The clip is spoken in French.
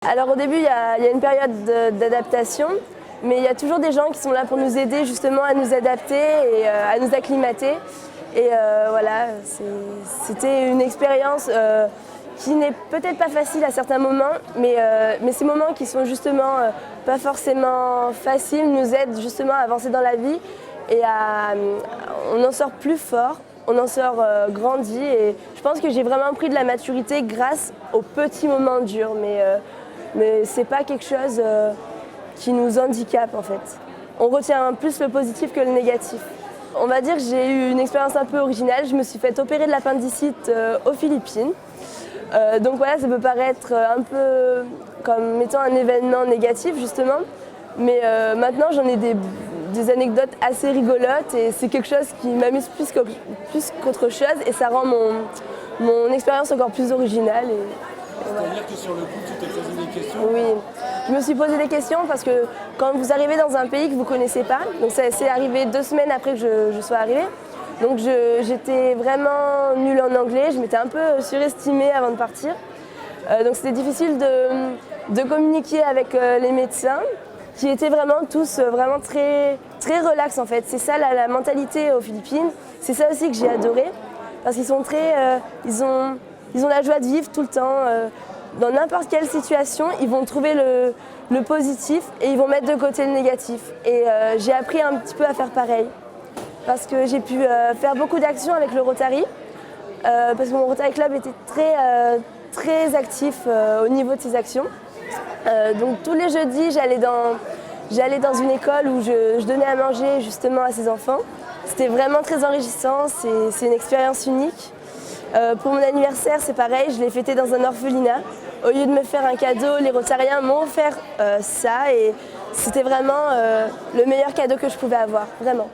Alors au début, il y a une période d'adaptation, mais il y a toujours des gens qui sont là pour nous aider justement à nous adapter et à nous acclimater. Et voilà, c'était une expérience qui n'est peut-être pas facile à certains moments, mais ces moments qui sont justement pas forcément faciles nous aident justement à avancer dans la vie et on en sort plus fort. On en sort grandi et je pense que j'ai vraiment pris de la maturité grâce aux petits moments durs, mais c'est pas quelque chose qui nous handicape en fait. On retient plus le positif que le négatif. On va dire que j'ai eu une expérience un peu originale. Je me suis fait opérer de l'appendicite aux Philippines. Donc voilà, ça peut paraître un peu comme étant un événement négatif justement, mais maintenant j'en ai des anecdotes assez rigolotes et c'est quelque chose qui m'amuse plus qu'autre chose et ça rend mon expérience encore plus originale. C'est-à-dire que sur le coup, tu t'es posé des questions? Oui, je me suis posé des questions parce que quand vous arrivez dans un pays que vous ne connaissez pas, donc c'est arrivé 2 semaines après que je sois arrivée, donc j'étais vraiment nulle en anglais, je m'étais un peu surestimée avant de partir. Donc c'était difficile de communiquer avec les médecins qui étaient vraiment tous vraiment très, très relax en fait. C'est ça la mentalité aux Philippines, c'est ça aussi que j'ai adoré parce qu'ils sont très, ils ont la joie de vivre tout le temps. Dans n'importe quelle situation, ils vont trouver le positif et ils vont mettre de côté le négatif. Et j'ai appris un petit peu à faire pareil. Parce que j'ai pu faire beaucoup d'actions avec le Rotary. Parce que mon Rotary Club était très actif au niveau de ses actions. Donc tous les jeudis, j'allais dans une école où je donnais à manger justement à ces enfants. C'était vraiment très enrichissant, c'est une expérience unique. Pour mon anniversaire, c'est pareil, je l'ai fêté dans un orphelinat. Au lieu de me faire un cadeau, les Rotariens m'ont offert ça et c'était vraiment le meilleur cadeau que je pouvais avoir, vraiment.